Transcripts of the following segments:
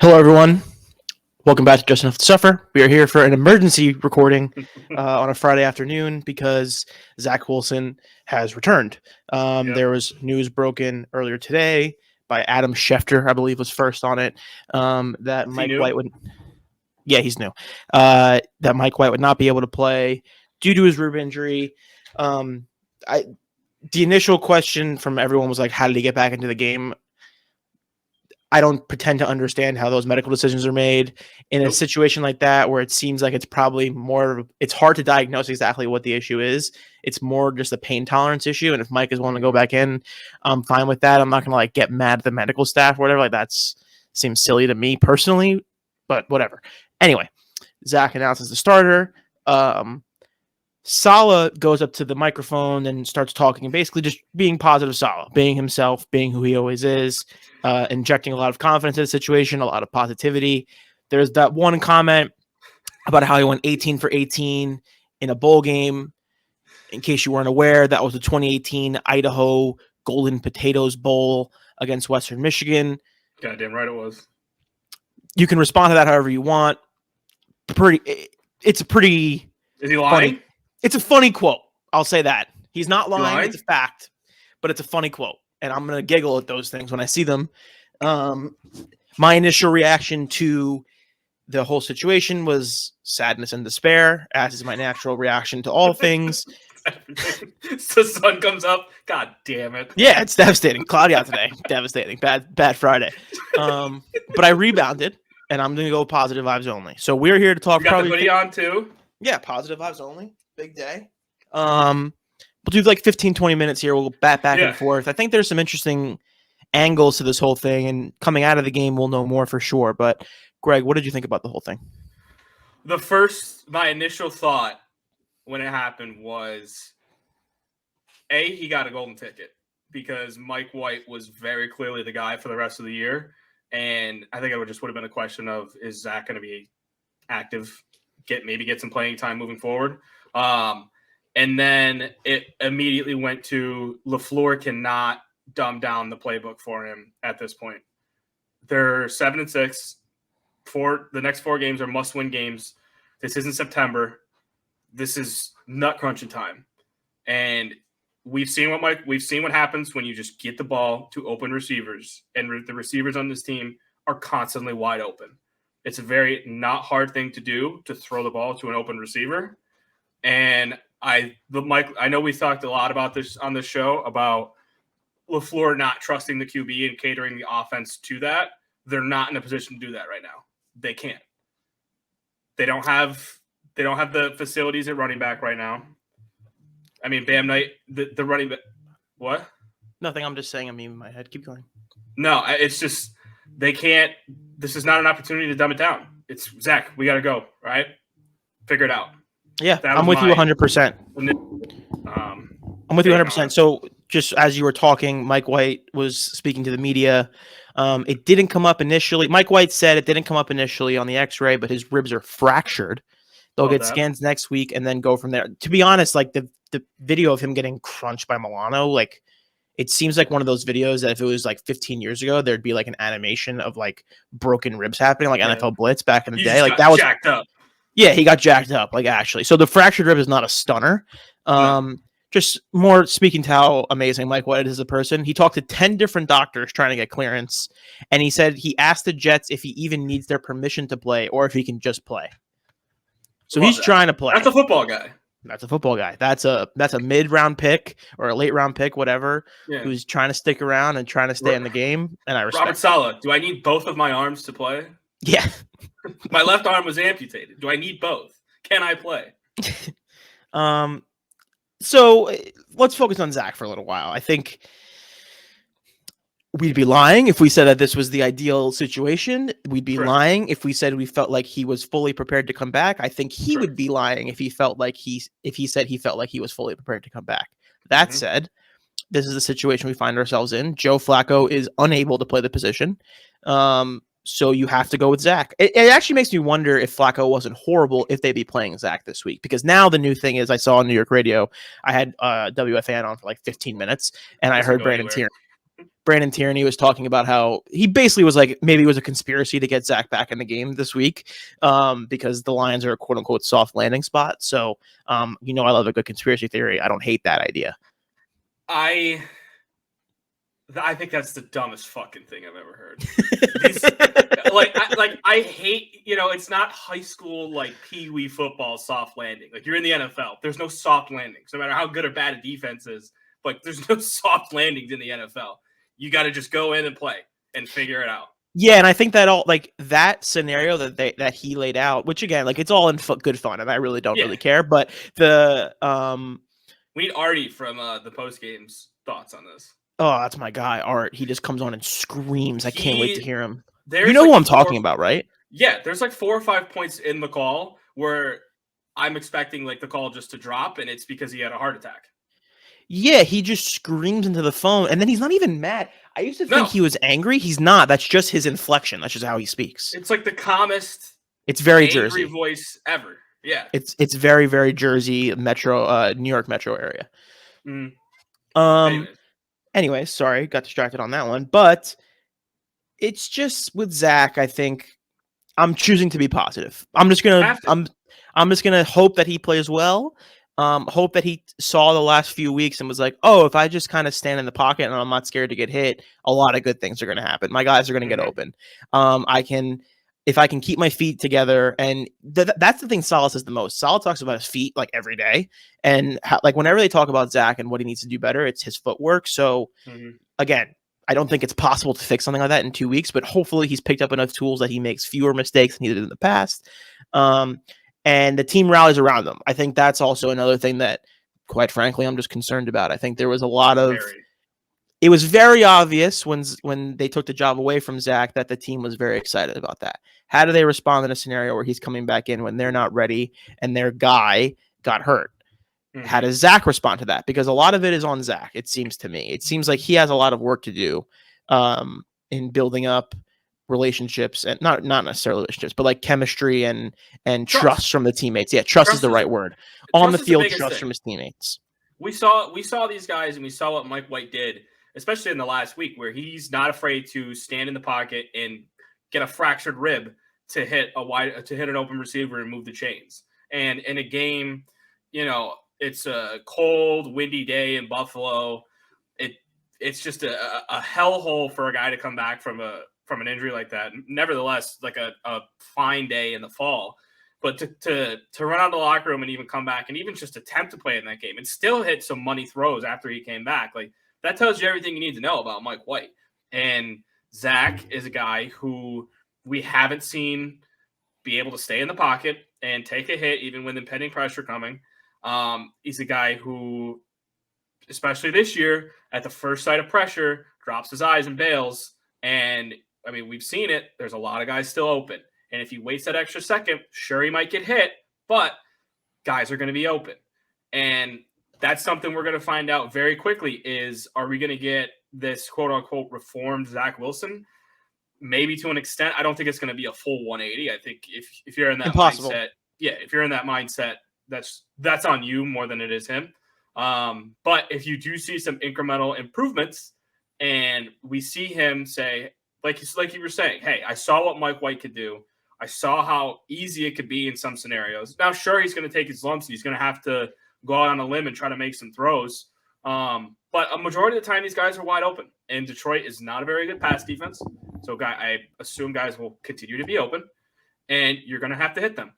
Hello, everyone. Welcome back to Just Enough to Suffer. We are here for an emergency recording on a Friday afternoon because Zach Wilson has returned. There was news broken earlier today by Adam Schefter, I believe, was first on it, that Mike White would. Yeah, he's new. That Mike White would not be able to play due to his rib injury. The initial question from everyone was like, how did he get back into the game? I don't pretend to understand how those medical decisions are made in a situation like that, where it seems like it's probably it's hard to diagnose exactly what the issue is. It's more just a pain tolerance issue. And if Mike is willing to go back in, I'm fine with that. I'm not going to get mad at the medical staff or whatever. Seems silly to me personally, but whatever. Anyway, Zach announces the starter. Saleh goes up to the microphone and starts talking and basically just being positive Saleh, being himself, being who he always is, injecting a lot of confidence in the situation, a lot of positivity. There's that one comment about how he went 18 for 18 in a bowl game. In case you weren't aware, that was the 2018 Idaho Golden Potatoes Bowl against Western Michigan. Goddamn right it was. You can respond to that however you want. It's a pretty... Is he lying? It's a funny quote. I'll say that. He's not lying. It's a fact, but it's a funny quote. And I'm going to giggle at those things when I see them. My initial reaction to the whole situation was sadness and despair, as is my natural reaction to all things. The sun comes up. God damn it. Yeah, it's devastating. Cloudy out today. Devastating. Bad Friday. But I rebounded, and I'm going to go positive vibes only. So we're here to talk. You got the hoodie on too? Yeah, positive vibes only. Big day. We'll do 15-20 minutes here. We'll bat back and forth. I think there's some interesting angles to this whole thing, and coming out of the game we'll know more for sure. But Greg, what did you think about the whole thing? My initial thought when it happened was, he got a golden ticket because Mike White was very clearly the guy for the rest of the year. And I think it would have been a question of, is Zach going to be active, get some playing time moving forward? And then it immediately went to LaFleur cannot dumb down the playbook for him at this point. They're 7-6. The next 4 games are must-win games. This isn't September. This is nut crunching time. And we've seen what happens when you just get the ball to open receivers, and the receivers on this team are constantly wide open. It's a very not hard thing to do to throw the ball to an open receiver. And I know we talked a lot about this on the show about LaFleur not trusting the QB and catering the offense to that. They're not in a position to do that right now. They can't. They don't have the facilities at running back right now. I mean, Bam Knight, the running back. What? Nothing. I'm just saying. In my head. Keep going. No, it's just they can't. This is not an opportunity to dumb it down. It's Zach. We got to go. Right? Figure it out. Yeah, I'm with you 100%. I'm with you 100%. So just as you were talking, Mike White was speaking to the media. It didn't come up initially. Mike White said it didn't come up initially on the x-ray, but his ribs are fractured. They'll get scans next week and then go from there. To be honest, the video of him getting crunched by Milano, it seems like one of those videos that if it was 15 years ago, there'd be an animation of broken ribs happening, NFL Blitz back in the day. That was jacked up. Yeah, he got jacked up, actually. So the fractured rib is not a stunner. Just more speaking to how amazing Mike White is as a person. He talked to 10 different doctors trying to get clearance, and he said he asked the Jets if he even needs their permission to play or if he can just play. So he's trying to play. That's a football guy. That's a football guy. That's a mid-round pick or a late-round pick, whatever, who's trying to stick around and trying to stay in the game, and I respect Robert Saleh, do I need both of my arms to play? Yeah. My left arm was amputated. Do I need both? Can I play? So let's focus on Zach for a little while. I think we'd be lying if we said that this was the ideal situation. We'd be lying if we said we felt like he was fully prepared to come back. I think he would be lying if he said he felt like he was fully prepared to come back. That said, this is the situation we find ourselves in. Joe Flacco is unable to play the position. So you have to go with Zach. It actually makes me wonder if Flacco wasn't horrible, if they'd be playing Zach this week. Because now the new thing is, I saw on New York radio, I had WFAN on for 15 minutes, and I heard Brandon Tierney. Brandon Tierney was talking about how he basically was like, maybe it was a conspiracy to get Zach back in the game this week, because the Lions are a quote unquote soft landing spot. So, I love a good conspiracy theory. I don't hate that idea. I think that's the dumbest fucking thing I've ever heard. I hate, it's not high school, like pee-wee football soft landing. Like, you're in the NFL. There's no soft landings, no matter how good or bad a defense is. Like, there's no soft landings in the NFL. You got to just go in and play and figure it out. Yeah, and I think that all like that scenario that he laid out, which again, like it's all in good fun, and I really don't really care. But we need Artie from the post games thoughts on this. Oh, that's my guy, Art. He just comes on and screams. I can't wait to hear him. You know who I'm talking about, right? Yeah, there's like 4 or 5 points in the call where I'm expecting like the call just to drop, and it's because he had a heart attack. Yeah, he just screams into the phone, and then he's not even mad. I used to think he was angry. He's not. That's just his inflection. That's just how he speaks. It's like the calmest. It's very angry Jersey voice ever. Yeah. It's very, very Jersey metro, New York metro area. Anyway, sorry, got distracted on that one. But it's just with Zach, I think I'm choosing to be positive. I'm just gonna hope that he plays well. Hope that he saw the last few weeks and was like, oh, if I just kind of stand in the pocket and I'm not scared to get hit, a lot of good things are going to happen. My guys are going to get open. If I can keep my feet together, and that's the thing Saleh says the most. Saleh talks about his feet like every day, and like whenever they talk about Zach and what he needs to do better, it's his footwork. So again, I don't think it's possible to fix something like that in 2 weeks, but hopefully he's picked up enough tools that he makes fewer mistakes than he did in the past. And the team rallies around them. I think that's also another thing that, quite frankly, I'm just concerned about. I think there was a lot of it was very obvious when they took the job away from Zach that the team was very excited about that. How do they respond in a scenario where he's coming back in when they're not ready and their guy got hurt? How does Zach respond to that? Because a lot of it is on Zach, it seems to me. It seems like he has a lot of work to do in building up relationships, and not necessarily relationships, but like chemistry and trust from the teammates. Yeah, trust is the right word. On the field, trust from his teammates. We saw these guys, and we saw what Mike White did, especially in the last week, where he's not afraid to stand in the pocket and get a fractured rib to hit an open receiver and move the chains. And in a game, it's a cold, windy day in Buffalo. It's just a hellhole for a guy to come back from an injury like that. Nevertheless, like a fine day in the fall. But to run out of the locker room and even come back and even just attempt to play in that game and still hit some money throws after he came back, like that tells you everything you need to know about Mike White. And Zach is a guy who we haven't seen be able to stay in the pocket and take a hit even with impending pressure coming. He's a guy who, especially this year, at the first sight of pressure, drops his eyes and bails. And I mean, we've seen it. There's a lot of guys still open. And if he waits that extra second, sure, he might get hit, but guys are going to be open. And that's something we're going to find out very quickly is, are we going to get this quote unquote reformed Zach Wilson? Maybe to an extent. I don't think it's going to be a full 180. I think if you're in that mindset, if you're in that mindset, that's on you more than it is him. But if you do see some incremental improvements and we see him say, like you were saying, hey, I saw what Mike White could do. I saw how easy it could be in some scenarios. Now, sure, he's going to take his lumps. He's going to have to go out on a limb and try to make some throws. But a majority of the time, these guys are wide open. And Detroit is not a very good pass defense. So I assume guys will continue to be open. And you're going to have to hit them.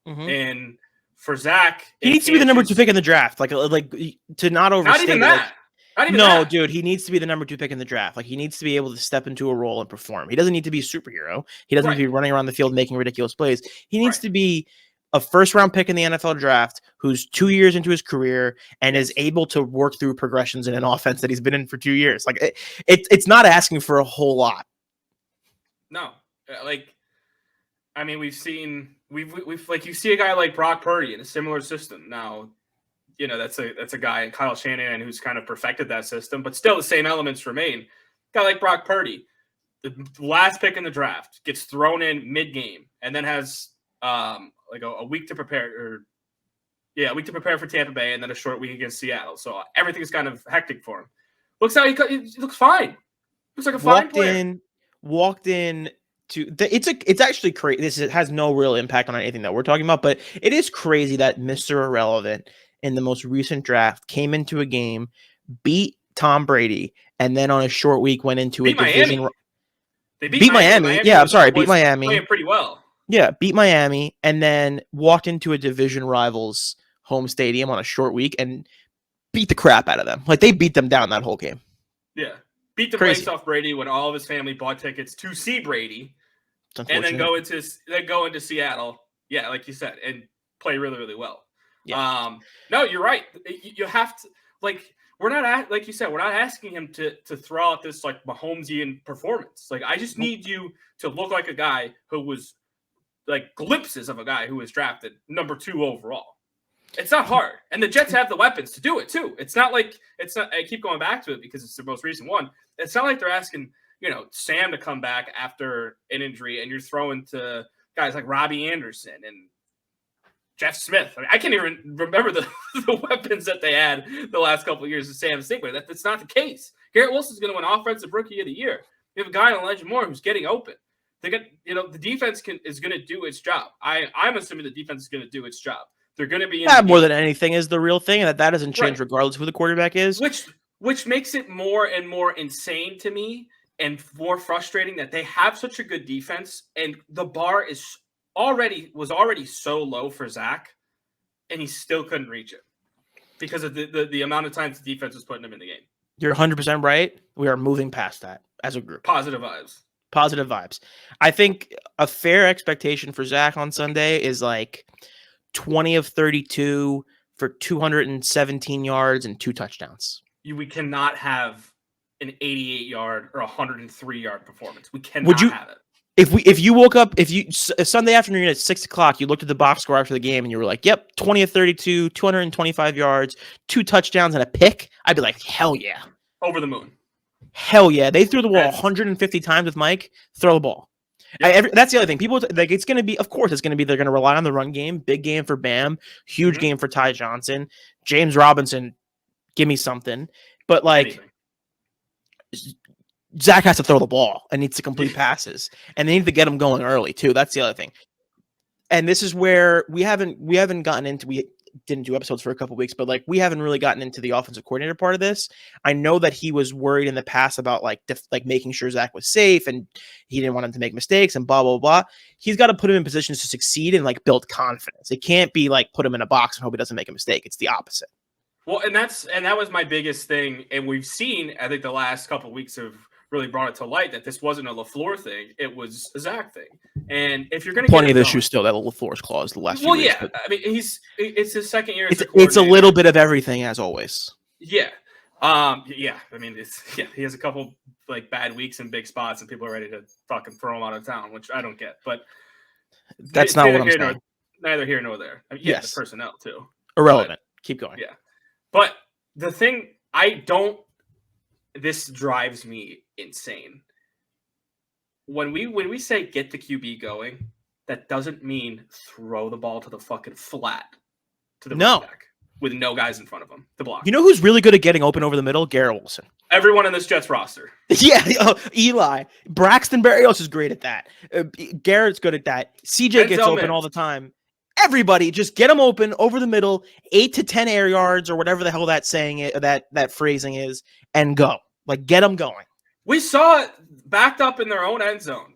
And for Zach, he needs to be the number 2 pick in the draft. Like to not overstate. Not even that. Dude, he needs to be the number 2 pick in the draft. Like he needs to be able to step into a role and perform. He doesn't need to be a superhero. He doesn't need to be running around the field making ridiculous plays. He needs to be a first-round pick in the NFL draft who's 2 years into his career and is able to work through progressions in an offense that he's been in for 2 years. Like it's not asking for a whole lot. No, I mean, we've like you see a guy like Brock Purdy in a similar system. Now, that's a guy, Kyle Shanahan, who's kind of perfected that system, but still the same elements remain. A guy like Brock Purdy, the last pick in the draft, gets thrown in mid-game and then has a week to prepare, a week to prepare for Tampa Bay and then a short week against Seattle. So everything is kind of hectic for him. He looks fine. Looks like a fine walked player. in it's actually crazy. It has no real impact on anything that we're talking about, but it is crazy that Mr. Irrelevant in the most recent draft came into a game, beat Tom Brady, and then on a short week went into a Beat division. Miami. They Beat Miami. Yeah, I'm sorry, beat Miami. Playing pretty well. Yeah, beat Miami, and then walked into a division rival's home stadium on a short week and beat the crap out of them. Like, they beat them down that whole game. Yeah. Beat the Crazy. brakes off Brady when all of his family bought tickets to see Brady. It's And then unfortunate. go into Seattle. Yeah, like you said, and play really, really well. Yeah. No, you're right. You have to, like, we're not like you said, we're not asking him to throw out this like Mahomesian performance. Like, I just need you to look like a guy who was like glimpses of a guy who was drafted number 2 overall. It's not hard, and the Jets have the weapons to do it too. It's not like I keep going back to it because it's the most recent one. It's not like they're asking Sam to come back after an injury, and you're throwing to guys like Robbie Anderson and Jeff Smith. I mean, I can't even remember the weapons that they had the last couple of years of Sam Singler. That's not the case. Garrett Wilson's going to win Offensive Rookie of the Year. You have a guy in Elijah Moore who's getting open. They get the defense is going to do its job. I'm assuming the defense is going to do its job. They're going to be in more than anything is the real thing, and that doesn't change regardless of who the quarterback is. Which makes it more and more insane to me and more frustrating that they have such a good defense, and the bar was already so low for Zach, and he still couldn't reach it because of the amount of times the defense was putting him in the game. You're 100% right. We are moving past that as a group. Positive vibes. Positive vibes. I think a fair expectation for Zach on Sunday is like 20 of 32 for 217 yards and 2 touchdowns. We cannot have an 88-yard or 103-yard performance. We cannot have it. If you woke up, Sunday afternoon at 6:00, you looked at the box score after the game and you were like, yep, 20 of 32, 225 yards, 2 touchdowns and a pick, I'd be like, hell yeah. Over the moon. Hell yeah. They threw the ball 150 times with Mike. Throw the ball. Yep. That's the other thing. People like it's going to be, of course, they're going to rely on the run game. Big game for Bam. Huge game for Ty Johnson. James Robinson, give me something. But like, Zach has to throw the ball and needs to complete passes, and they need to get him going early too. That's the other thing. And this is where we haven't gotten into. We didn't do episodes for a couple of weeks, but like we haven't really gotten into the offensive coordinator part of this. I know that he was worried in the past about like making sure Zach was safe, and he didn't want him to make mistakes and blah blah blah. He's got to put him in positions to succeed and like build confidence. It can't be like put him in a box and hope he doesn't make a mistake. It's the opposite. Well, and that was my biggest thing, and we've seen, I think the last couple of weeks have really brought it to light that this wasn't a LaFleur thing; it was a Zach thing. And if you're going to plenty of issues still that LaFleur's claused the last few weeks. Well, yeah, I mean it's his second year. It's a little bit of everything as always. Yeah, yeah. I mean, he has a couple like bad weeks in big spots, and people are ready to fucking throw him out of town, which I don't get. But that's not what I'm saying. Neither here nor there. I mean, yes, the personnel too. Irrelevant. Keep going. Yeah. But the thing this drives me insane. When we say get the QB going, that doesn't mean throw the ball to the fucking flat to the running back with no guys in front of him to block. You know who's really good at getting open over the middle? Garrett Wilson. Everyone in this Jets roster. Yeah, Eli. Braxton Berrios is great at that. Garrett's good at that. CJ gets open all the time. Everybody, just get them open over the middle, 8 to 10 air yards or whatever the hell that phrasing is, and go. Like, get them going. We saw it backed up in their own end zone.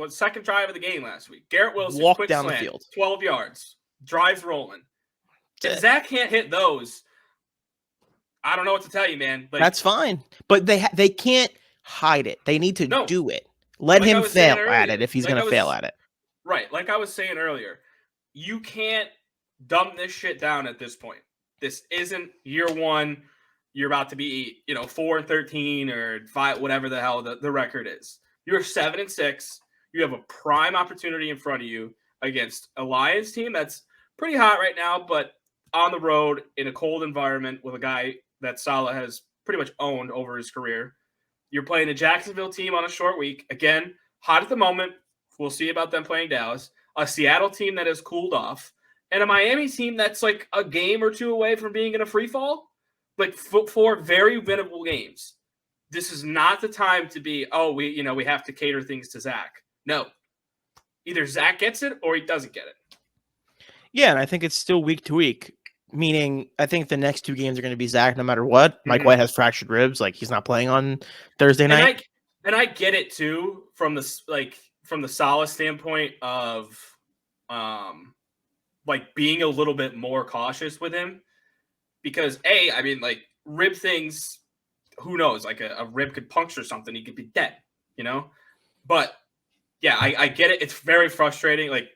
Second drive of the game last week. Garrett Wilson walked down the field, 12 yards, drives rolling. If Zach can't hit those, I don't know what to tell you, man. Like, that's fine, but they can't hide it. They need to do it. Let him fail at it if he's going to fail at it. Right, like I was saying earlier. You can't dumb this shit down at this point. This isn't year one. You're about to be, 4-13 or 5, whatever the hell the record is. You're 7-6. You have a prime opportunity in front of you against a Lions team that's pretty hot right now, but on the road in a cold environment with a guy that Saleh has pretty much owned over his career. You're playing a Jacksonville team on a short week. Again, hot at the moment. We'll see about them playing Dallas. A Seattle team that has cooled off, and a Miami team that's like a game or two away from being in a free fall. Like 4 very winnable games. this is not the time to be, we have to cater things to Zach. No. Either Zach gets it or he doesn't get it. Yeah, and I think it's still week to week. Meaning, I think the next 2 games are going to be Zach no matter what. Mike White has fractured ribs, like he's not playing on Thursday night. And I get it too from the Salah standpoint of being a little bit more cautious with him, because rib things, who knows? Like a rib could puncture something, he could be dead, But yeah, I get it. It's very frustrating. Like,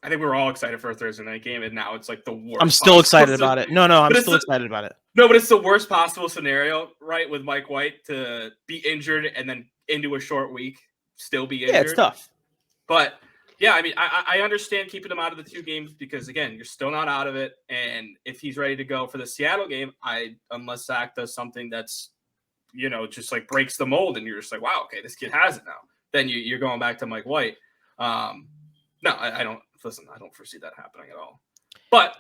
I think we were all excited for a Thursday night game, and now it's like the worst. I'm still excited about it. No, I'm still excited about it. No, but it's the worst possible scenario, right? With Mike White to be injured and then into a short week, still be injured. Yeah, it's tough. But yeah, I understand keeping him out of the 2 games because, again, you're still not out of it. And if he's ready to go for the Seattle game, unless Zach does something that's, just like breaks the mold and you're just like, wow, okay, this kid has it now, then you're going back to Mike White. No, I don't. Listen, I don't foresee that happening at all. But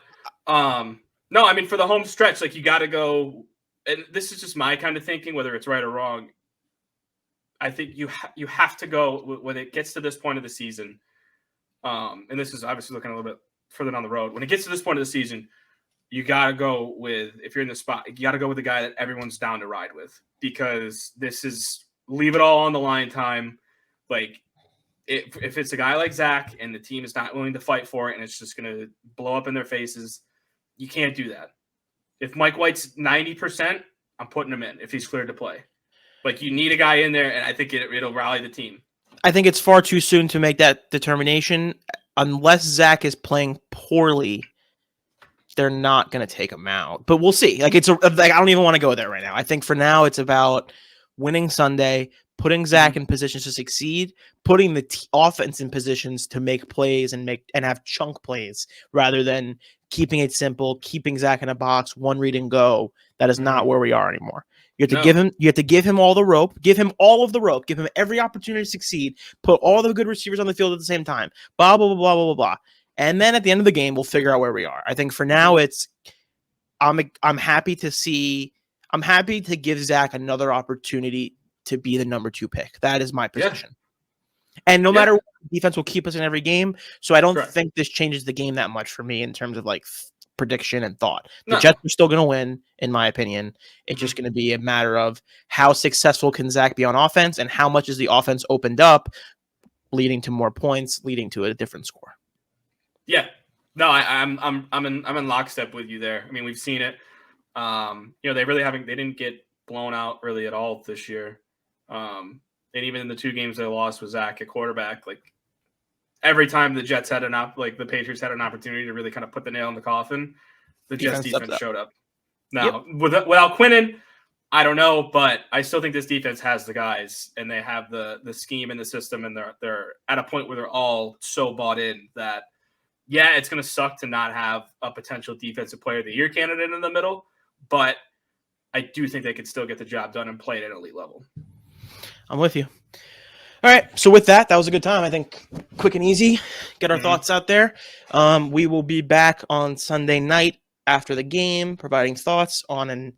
no, for the home stretch, like, you got to go, and this is just my kind of thinking, whether it's right or wrong. I think you have to go when it gets to this point of the season. And this is obviously looking a little bit further down the road. When it gets to this point of the season, you got to go with, if you're in the spot, you got to go with the guy that everyone's down to ride with, because this is leave it all on the line time. Like, if it's a guy like Zach and the team is not willing to fight for it and it's just going to blow up in their faces, you can't do that. If Mike White's 90%, I'm putting him in if he's cleared to play. Like, you need a guy in there, and I think it'll rally the team. I think it's far too soon to make that determination. Unless Zach is playing poorly, they're not going to take him out. But we'll see. Like, I don't even want to go there right now. I think for now it's about winning Sunday, putting Zach in positions to succeed, putting the offense in positions to make plays and have chunk plays, rather than keeping it simple, keeping Zach in a box, one read and go. That is not where we are anymore. You have to give him all the rope, give him all of the rope, give him every opportunity to succeed, put all the good receivers on the field at the same time, blah, blah, blah, blah, blah, blah. And then at the end of the game, we'll figure out where we are. I think for now I'm happy to give Zach another opportunity to be the number 2 pick. That is my position. Yeah. And no matter what, defense will keep us in every game. So I don't think this changes the game that much for me in terms of like prediction and thought. The Jets are still going to win, in my opinion. It's just going to be a matter of how successful can Zach be on offense and how much is the offense opened up, leading to more points, leading to a different score. Yeah. No, I'm in lockstep with you there. I mean, we've seen it. They didn't get blown out really at all this year. And even in the 2 games they lost with Zach at quarterback, like, every time the Jets had the Patriots had an opportunity to really kind of put the nail in the coffin, the Jets defense showed up. Now, without Quinnen, I don't know, but I still think this defense has the guys, and they have the scheme and the system, and they're at a point where they're all so bought in that, yeah, it's going to suck to not have a potential defensive player of the year candidate in the middle, but I do think they could still get the job done and play at an elite level. I'm with you. All right. So with that was a good time. I think quick and easy, get our thoughts out there. We will be back on Sunday night after the game, providing thoughts on an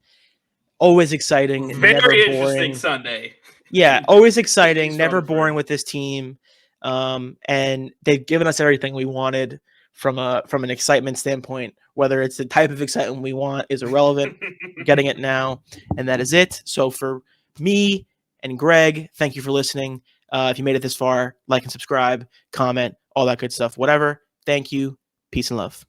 always exciting, very interesting Sunday. Yeah. Always exciting, never boring with this team. And they've given us everything we wanted from an excitement standpoint. Whether it's the type of excitement we want is irrelevant. We're getting it now, and that is it. So for me and Greg, thank you for listening. If you made it this far, like and subscribe, comment, all that good stuff, whatever. Thank you. Peace and love.